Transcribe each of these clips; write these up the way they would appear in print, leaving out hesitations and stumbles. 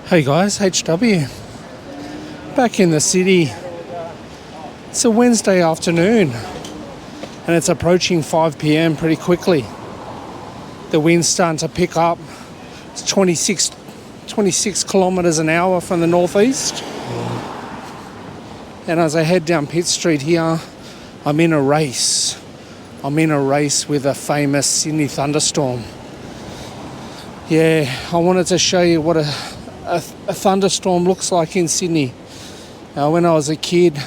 Hey guys, HW. Back in the city. It's a Wednesday afternoon and it's approaching 5 p.m. pretty quickly. The wind's starting to pick up. It's 26 kilometres an hour from the northeast. And as I head down Pitt Street here, I'm in a race. I'm in a race with a famous Sydney thunderstorm. Yeah, I wanted to show you what a thunderstorm looks like in Sydney. When I was a kid,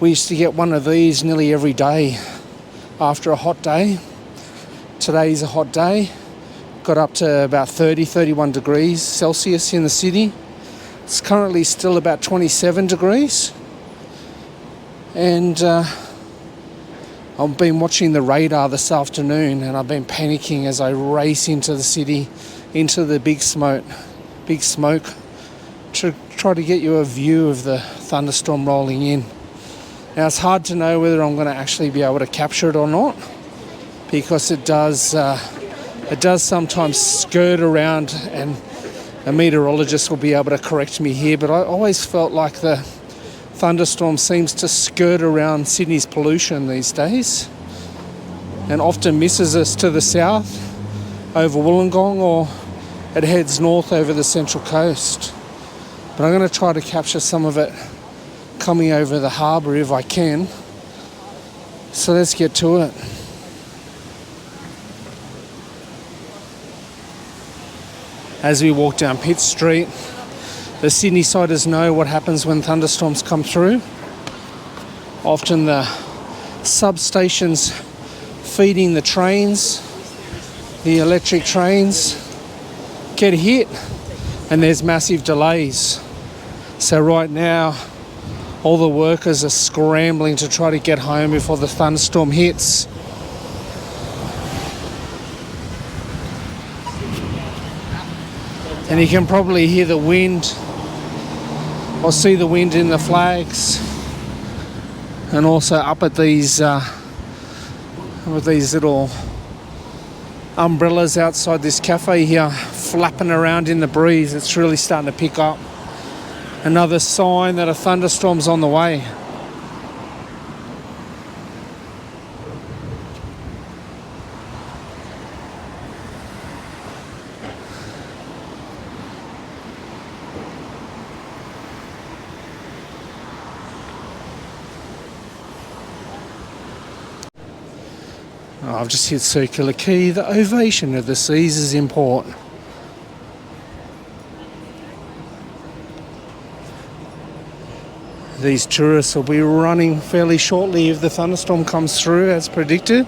we used to get one of these nearly every day after a hot day. Today's a hot day. Got up to about 31 degrees Celsius in the city. It's currently still about 27 degrees. And I've been watching the radar this afternoon and I've been panicking as I race into the city, into the big smoke, to try to get you a view of the thunderstorm rolling in. Now it's hard to know whether I'm going to actually be able to capture it or not, because it does sometimes skirt around, and a meteorologist will be able to correct me here, but I always felt like the thunderstorm seems to skirt around Sydney's pollution these days and often misses us to the south over Wollongong, or it heads north over the Central Coast. But I'm going to try to capture some of it coming over the harbour if I can. So let's get to it. As we walk down Pitt Street, the Sydney-siders know what happens when thunderstorms come through. Often the substations feeding the trains, the electric trains, get hit and there's massive delays. So right now, all the workers are scrambling to try to get home before the thunderstorm hits. And you can probably hear the wind, or see the wind in the flags, and also up at these little umbrellas outside this cafe here, flapping around in the breeze. It's really starting to pick up. Another sign that a thunderstorm's on the way. I've just hit Circular Quay. The Ovation of the Seas is in port. These tourists will be running fairly shortly if the thunderstorm comes through as predicted.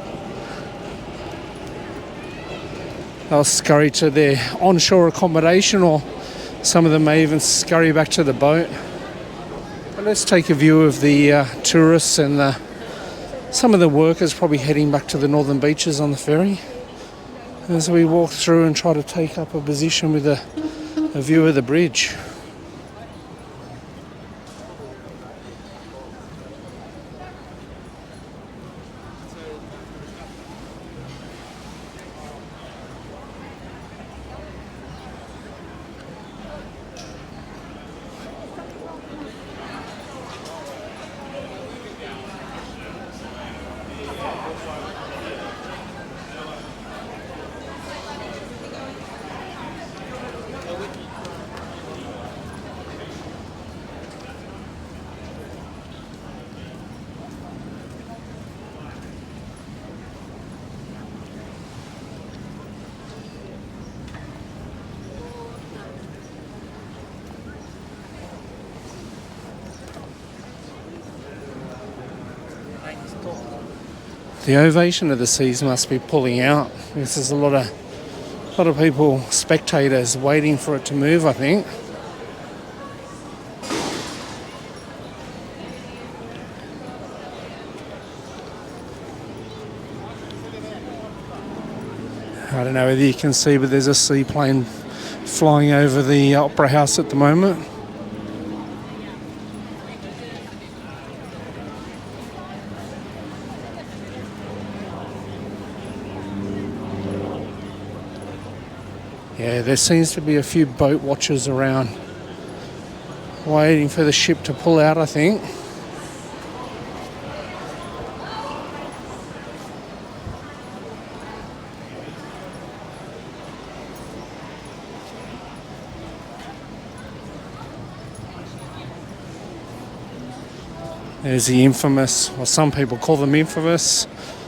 They'll scurry to their onshore accommodation, or some of them may even scurry back to the boat. But let's take a view of the tourists and some of the workers probably heading back to the northern beaches on the ferry, as we walk through and try to take up a position with a view of the bridge. The Ovation of the Seas must be pulling out, because there's a lot of people, spectators, waiting for it to move, I think. I don't know whether you can see, but there's a seaplane flying over the Opera House at the moment. Yeah, there seems to be a few boat watchers around waiting for the ship to pull out, I think. There's the infamous, or some people call them infamous,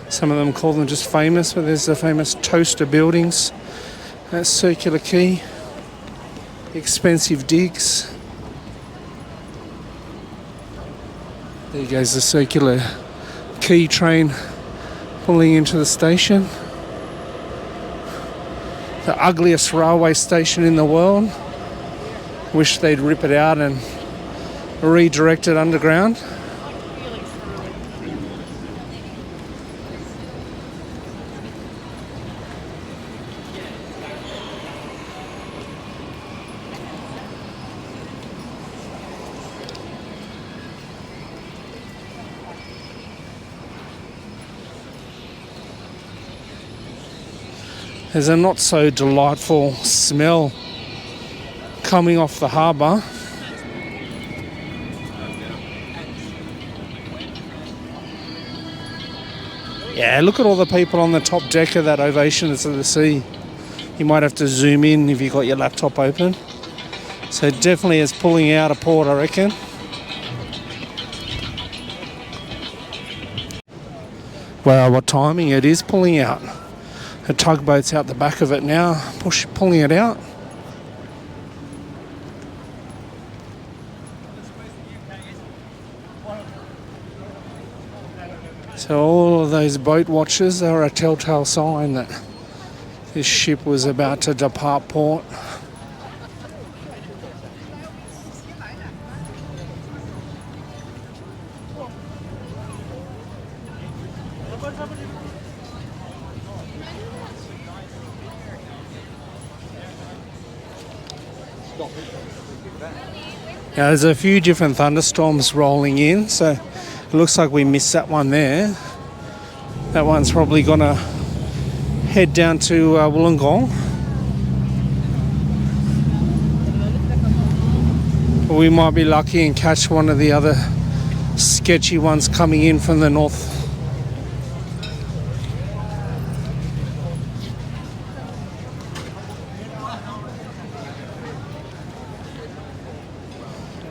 some of them call them just famous, but there's the famous toaster buildings at Circular Quay. Expensive digs. There goes the Circular Quay train pulling into the station. The ugliest railway station in the world. Wish they'd rip it out and redirect it underground. There's a not so delightful smell coming off the harbour. Yeah, look at all the people on the top deck of that Ovation of the Sea. You might have to zoom in if you've got your laptop open. So definitely it's pulling out of port, I reckon. Wow, what timing, it is pulling out. The tugboat's out the back of it now, pulling it out. So all of those boat watchers are a telltale sign that this ship was about to depart port. Now there's a few different thunderstorms rolling in, so it looks like we missed that one there. That one's probably gonna head down to Wollongong. But we might be lucky and catch one of the other sketchy ones coming in from the north.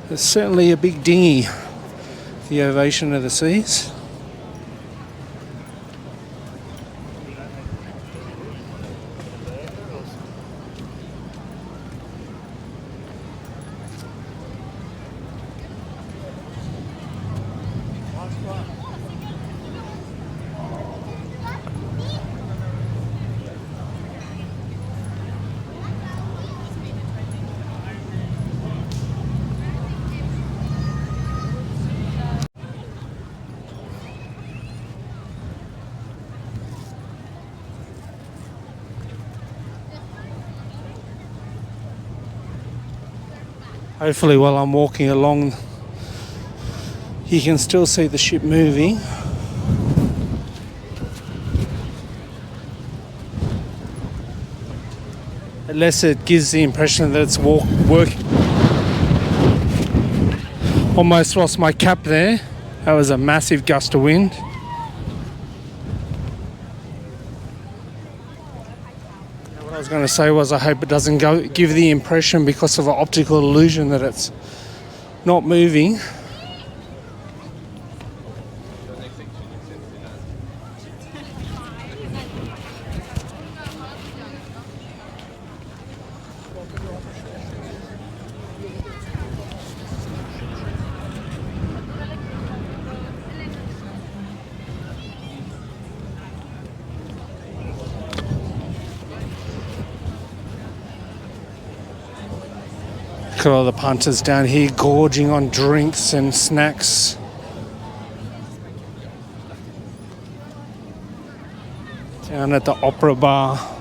It's certainly a big dinghy, the Ovation of the Seas. Hopefully while I'm walking along you can still see the ship moving. Unless it gives the impression that it's working. Almost lost my cap there. That was a massive gust of wind. What I was going to say was I hope it doesn't give the impression because of an optical illusion that it's not moving. Look at all the punters down here gorging on drinks and snacks. Down at the Opera Bar.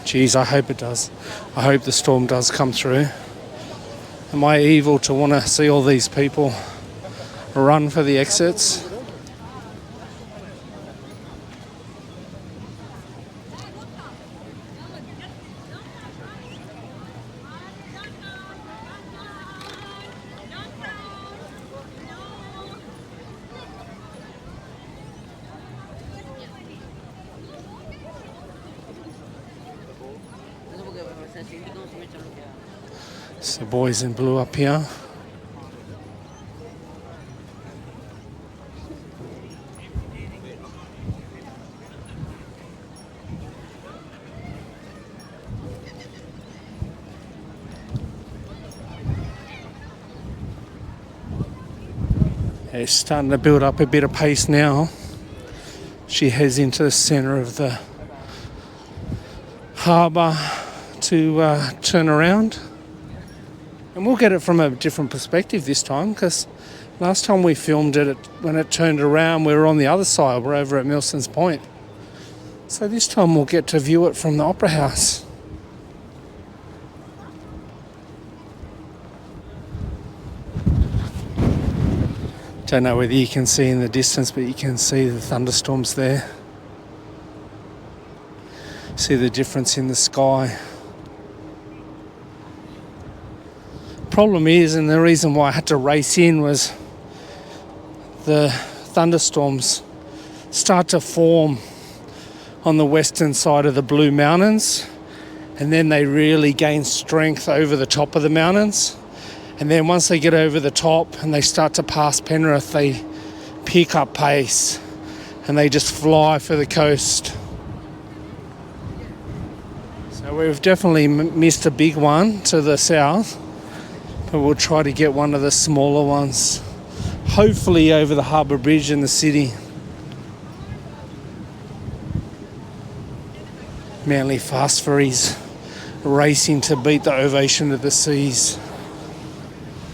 Geez, I hope it does. I hope the storm does come through. Am I evil to want to see all these people run for the exits? It's the boys in blue up here. It's starting to build up a bit of pace now. She heads into the centre of the harbour to turn around. And we'll get it from a different perspective this time, because last time we filmed it, when it turned around, we were on the other side. We're over at Milson's Point. So this time we'll get to view it from the Opera House. Don't know whether you can see in the distance, but you can see the thunderstorms there. See the difference in the sky. Problem is, and the reason why I had to race in, was the thunderstorms start to form on the western side of the Blue Mountains, and then they really gain strength over the top of the mountains. And then once they get over the top and they start to pass Penrith, they pick up pace and they just fly for the coast. So we've definitely missed a big one to the south, but we'll try to get one of the smaller ones, hopefully over the Harbour Bridge in the city. Manly Fast Ferries racing to beat the Ovation of the Seas.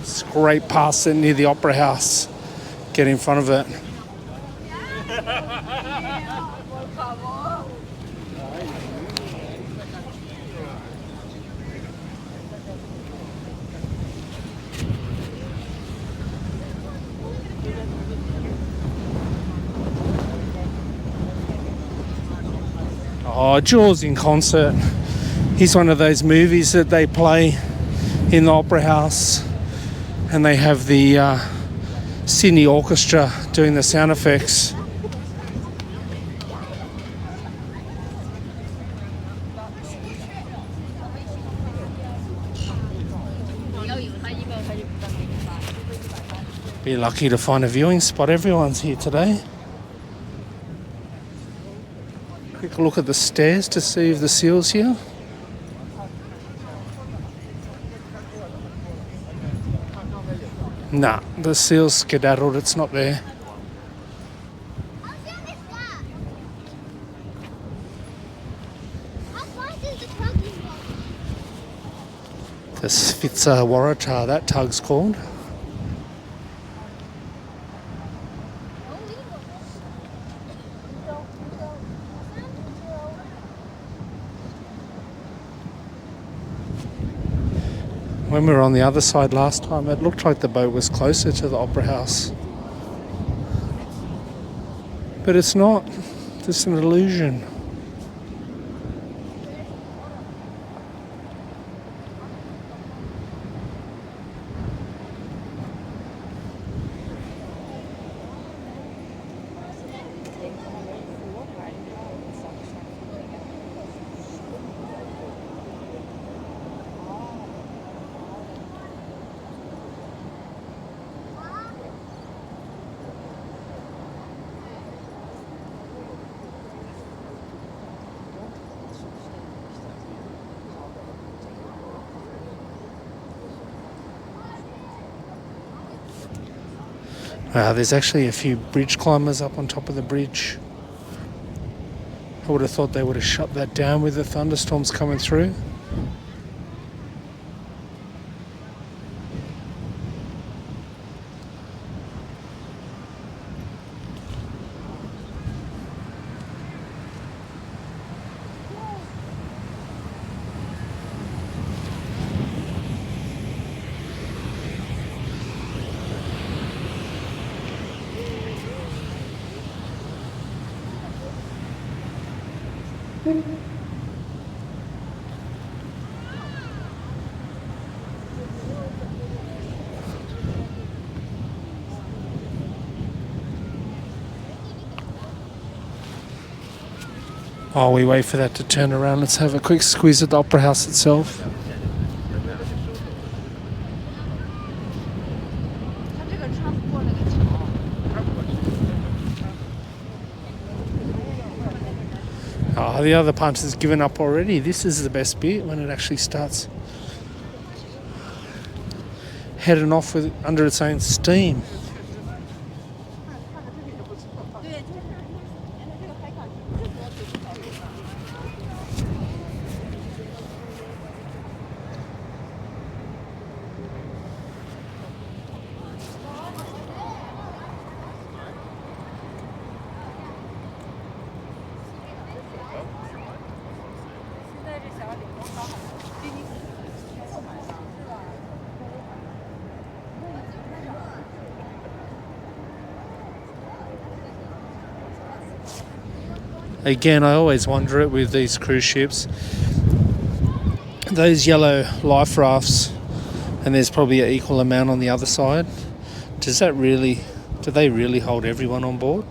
Scrape past it near the Opera House, get in front of it. Oh, Jaws in concert. He's one of those movies that they play in the Opera House, and they have the Sydney Orchestra doing the sound effects. Be lucky to find a viewing spot. Everyone's here today. Quick look at the stairs to see if the seal's here. Nah, the seal's skedaddled, it's not there. The Spitzer Waratah, that tug's called. When we were on the other side last time, it looked like the boat was closer to the Opera House. But it's not. It's an illusion. There's actually a few bridge climbers up on top of the bridge. I would have thought they would have shut that down with the thunderstorms coming through. While we wait for that to turn around, let's have a quick squeeze at the Opera House itself. Oh, the other punch has given up already. This is the best bit, when it actually starts heading off with under its own steam. Again, I always wonder it with these cruise ships. Those yellow life rafts, and there's probably an equal amount on the other side. Do they really hold everyone on board?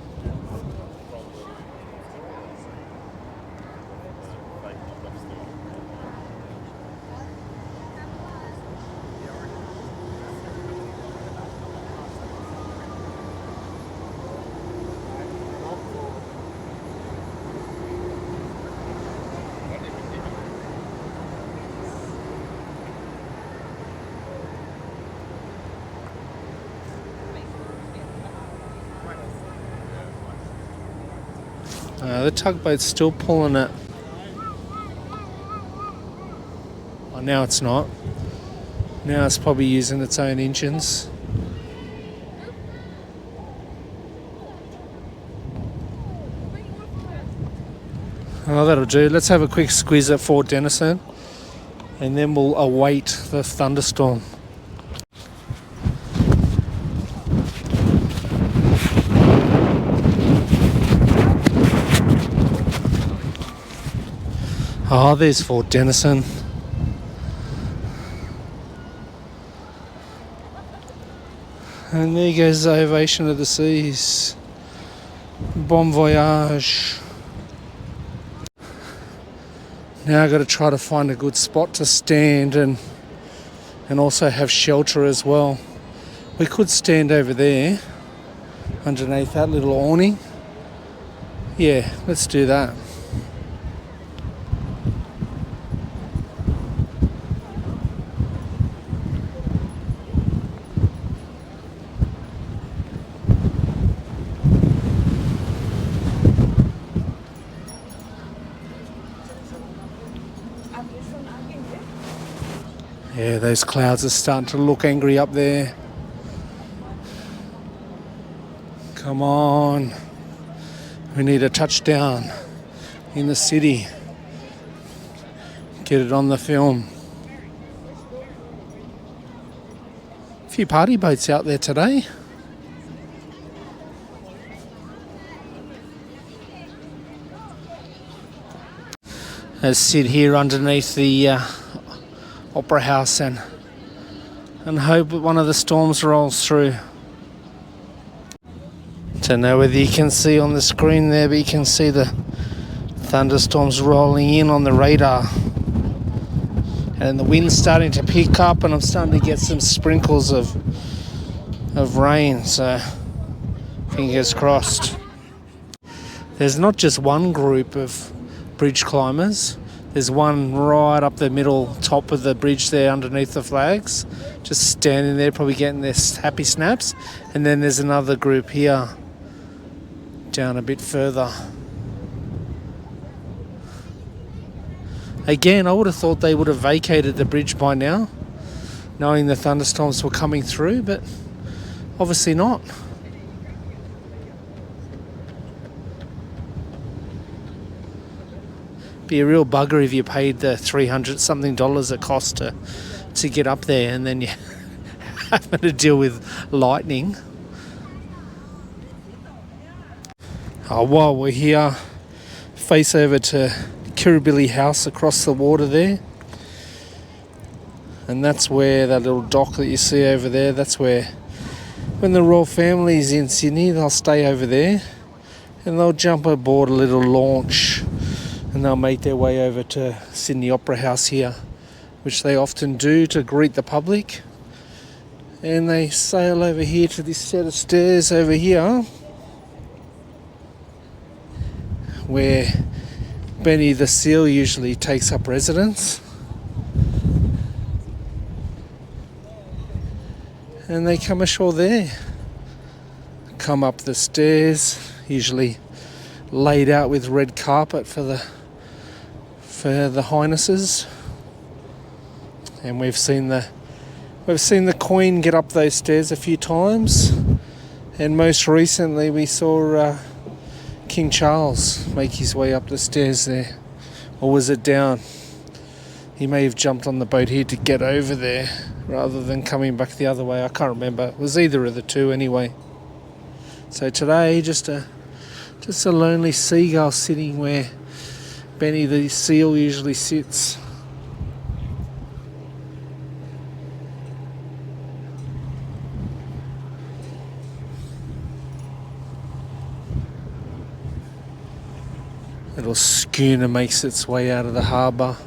The tugboat's still pulling it. Oh, now it's not. Now it's probably using its own engines. Oh, that'll do. Let's have a quick squeeze at Fort Denison, and then we'll await the thunderstorm. Oh, there's Fort Denison. And there goes the Ovation of the Seas. Bon voyage. Now I've got to try to find a good spot to stand and also have shelter as well. We could stand over there underneath that little awning. Yeah, let's do that. Yeah, those clouds are starting to look angry up there. Come on. We need a touchdown in the city. Get it on the film. A few party boats out there today. Let's sit here underneath the Opera House and hope that one of the storms rolls through. Don't know whether you can see on the screen there, but you can see the thunderstorms rolling in on the radar, and the wind's starting to pick up, and I'm starting to get some sprinkles of rain, so fingers crossed. There's not just one group of bridge climbers. There's one right up the middle top of the bridge there underneath the flags, just standing there probably getting their happy snaps. And then there's another group here down a bit further. Again, I would have thought they would have vacated the bridge by now, knowing the thunderstorms were coming through, but obviously not. Be a real bugger if you paid the $300 something it cost to get up there, and then you having to deal with lightning. While we're here, face over to Kirribilli House across the water there. And that's where that little dock that you see over there, that's where when the royal family is in Sydney, they'll stay over there and they'll jump aboard a little launch and they'll make their way over to Sydney Opera House here, which they often do to greet the public. And they sail over here to this set of stairs over here where Benny the Seal usually takes up residence. And they come ashore there, come up the stairs, usually laid out with red carpet for the highnesses. And we've seen the Queen get up those stairs a few times, and most recently we saw King Charles make his way up the stairs there, or was it down? He may have jumped on the boat here to get over there rather than coming back the other way. I can't remember. It was either of the two anyway. So today, just a lonely seagull sitting where Benny the Seal usually sits. Little schooner makes its way out of the harbour.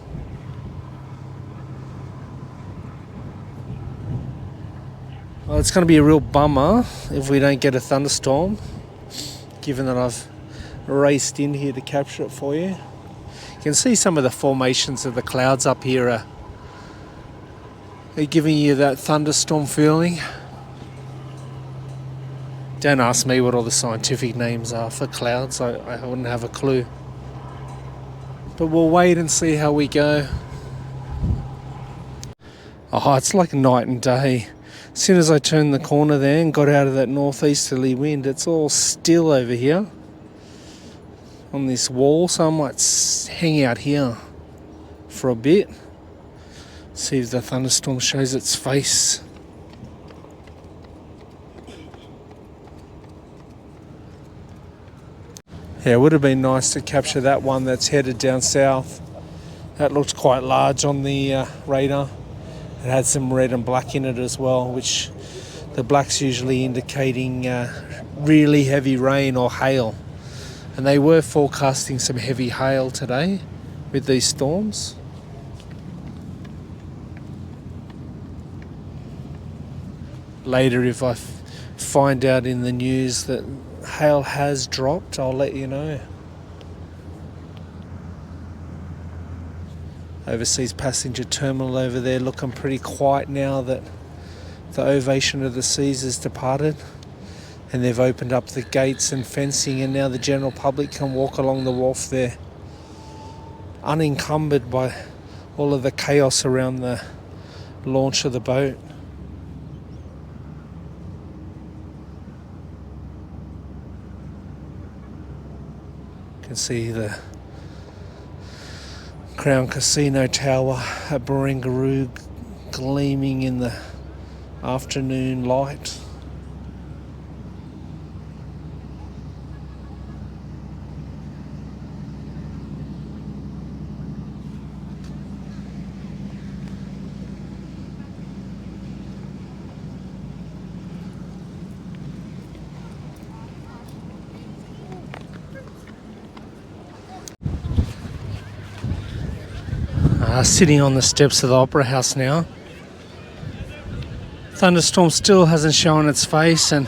Well, it's going to be a real bummer if we don't get a thunderstorm, given that I've raced in here to capture it for you. You can see some of the formations of the clouds up here are giving you that thunderstorm feeling. Don't ask me what all the scientific names are for clouds, I wouldn't have a clue. But we'll wait and see how we go. Oh, it's like night and day. As soon as I turned the corner there and got out of that northeasterly wind, it's all still over here on this wall, so I might hang out here for a bit, see if the thunderstorm shows its face. Yeah, it would have been nice to capture that one that's headed down south. That looked quite large on the radar. It had some red and black in it as well, which the black's usually indicating really heavy rain or hail. And they were forecasting some heavy hail today with these storms. Later, if I find out in the news that hail has dropped, I'll let you know. Overseas passenger terminal over there looking pretty quiet now that the Ovation of the Seas has departed, and they've opened up the gates and fencing, and now the general public can walk along the wharf there unencumbered by all of the chaos around the launch of the boat. You can see the Crown Casino Tower at Barangaroo gleaming in the afternoon light. Sitting on the steps of the Opera House now. Thunderstorm still hasn't shown its face, and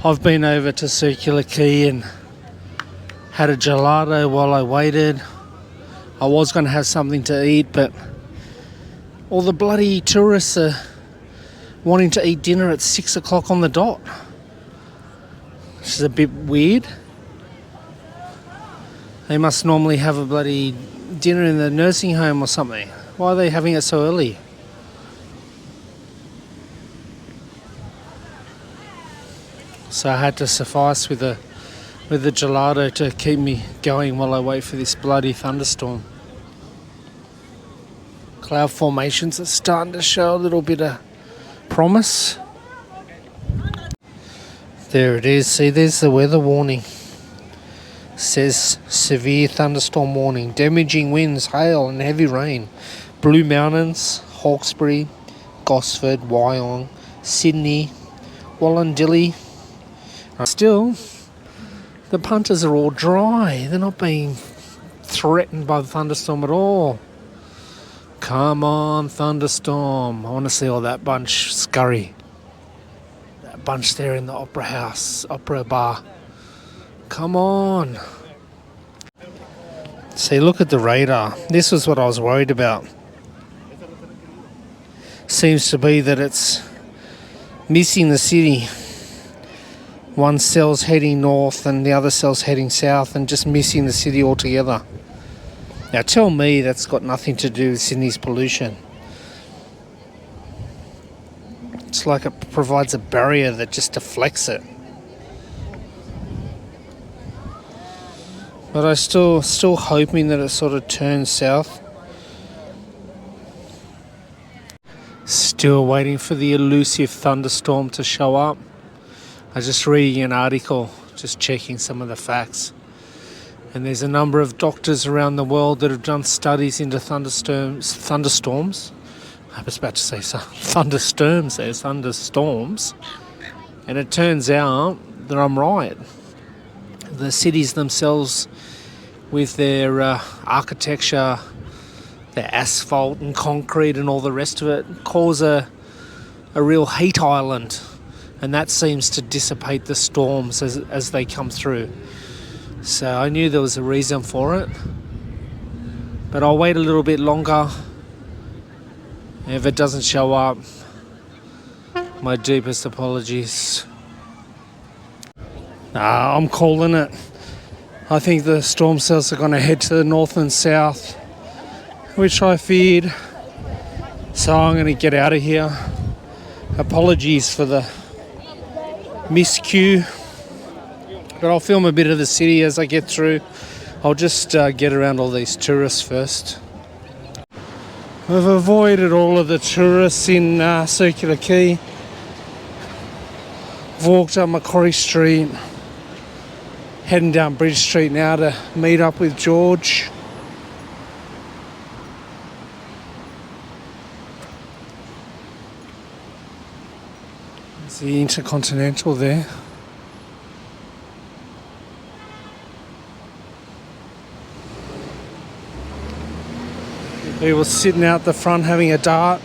I've been over to Circular Quay and had a gelato while I waited. I was going to have something to eat, but all the bloody tourists are wanting to eat dinner at 6 o'clock on the dot. Which is a bit weird. They must normally have a bloody dinner in the nursing home or something. Why are they having it so early? So I had to suffice with the gelato to keep me going while I wait for this bloody thunderstorm. Cloud formations are starting to show a little bit of promise. There it is. See, there's the weather warning. Says severe thunderstorm warning, damaging winds, hail and heavy rain. Blue Mountains, Hawkesbury, Gosford, Wyong, Sydney, Wollondilly. Still, the punters are all dry. They're not being threatened by the thunderstorm at all. Come on, thunderstorm. I want to see all that bunch scurry. That bunch there in the opera house, opera bar. Come on. See, look at the radar. This was what I was worried about. Seems to be that it's missing the city. One cell's heading north and the other cell's heading south and just missing the city altogether. Now tell me that's got nothing to do with Sydney's pollution. It's like it provides a barrier that just deflects it. But I still hoping that it sort of turns south. Still waiting for the elusive thunderstorm to show up. I was just reading an article, just checking some of the facts. And there's a number of doctors around the world that have done studies into thunderstorms. I was about to say thunderstorms. And it turns out that I'm right. The cities themselves, with their architecture, their asphalt and concrete and all the rest of it, cause a real heat island. And that seems to dissipate the storms as they come through. So I knew there was a reason for it. But I'll wait a little bit longer. If it doesn't show up, my deepest apologies. I'm calling it. I think the storm cells are going to head to the north and south, which I feared. So I'm going to get out of here. Apologies for the miscue. But I'll film a bit of the city as I get through. I'll just get around all these tourists first. We've avoided all of the tourists in Circular Quay. I've walked up Macquarie Street. Heading down Bridge Street now to meet up with George. There's the Intercontinental there. People sitting out the front having a dart.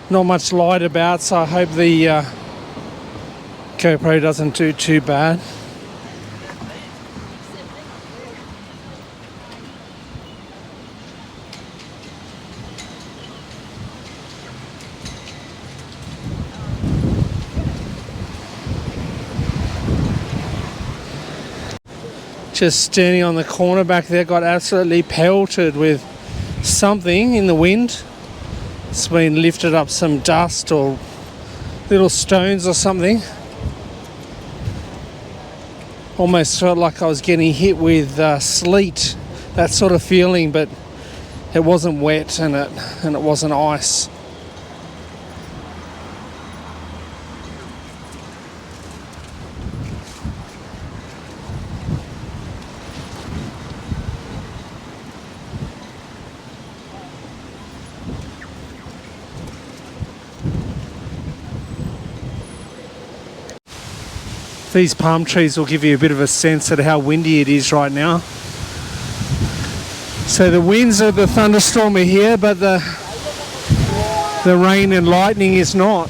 Not much light about, so I hope the GoPro doesn't do too bad. Just standing on the corner back there, got absolutely pelted with something in the wind. It's been lifted up some dust or little stones or something. Almost felt like I was getting hit with sleet, that sort of feeling, but it wasn't wet and it wasn't ice. These palm trees will give you a bit of a sense of how windy it is right now. So the winds of the thunderstorm are here, but the rain and lightning is not.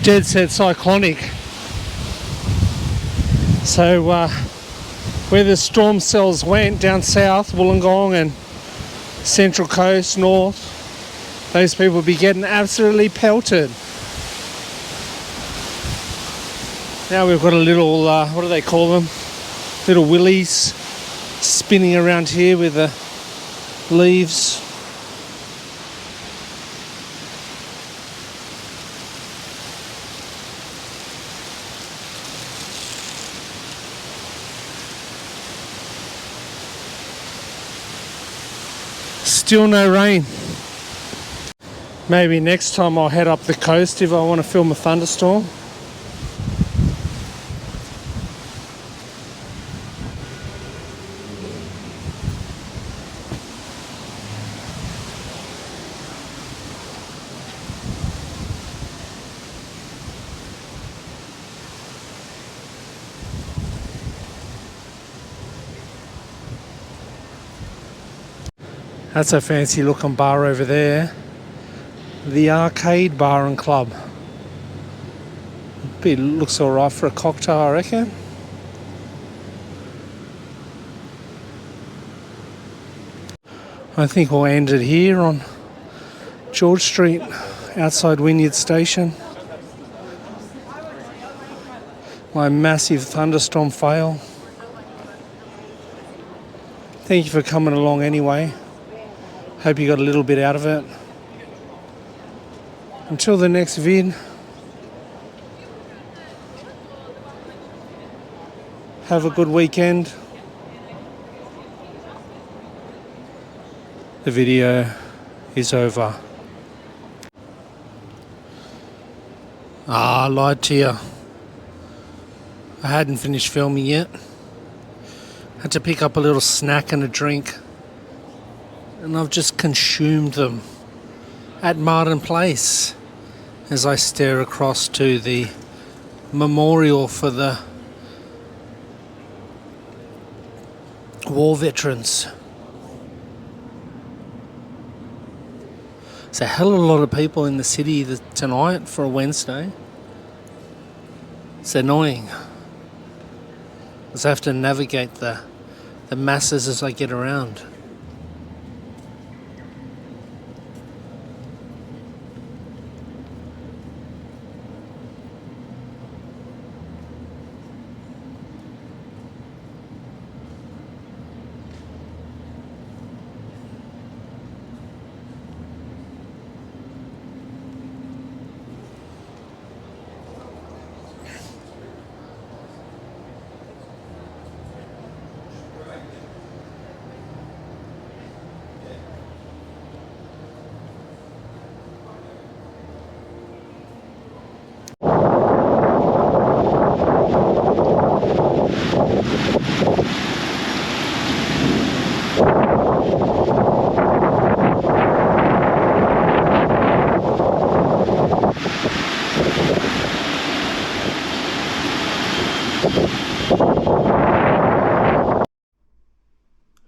Dead set cyclonic. So where the storm cells went down south, Wollongong and Central Coast, north, those people would be getting absolutely pelted. Now we've got a little, what do they call them? Little willies spinning around here with the leaves. Still no rain. Maybe next time I'll head up the coast if I want to film a thunderstorm. That's a fancy looking bar over there. The Arcade Bar and Club. It looks alright for a cocktail, I reckon. I think we'll end it here on George Street, outside Wynyard Station. My massive thunderstorm fail. Thank you for coming along anyway. Hope you got a little bit out of it. Until the next vid, have a good weekend. The video is over. I lied to you. I hadn't finished filming yet. Had to pick up a little snack and a drink. And I've just consumed them at Martin Place as I stare across to the memorial for the war veterans. There's a hell of a lot of people in the city tonight for a Wednesday. It's annoying. I just have to navigate the masses as I get around.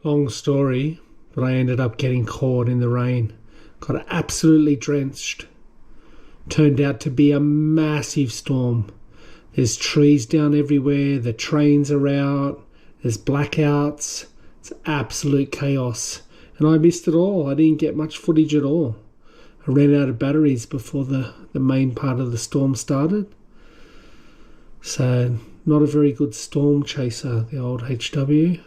Long story, but I ended up getting caught in the rain. Got absolutely drenched. Turned out to be a massive storm. There's trees down everywhere, the trains are out, there's blackouts. It's absolute chaos. And I missed it all. I didn't get much footage at all. I ran out of batteries before the main part of the storm started. So, not a very good storm chaser, the old HW.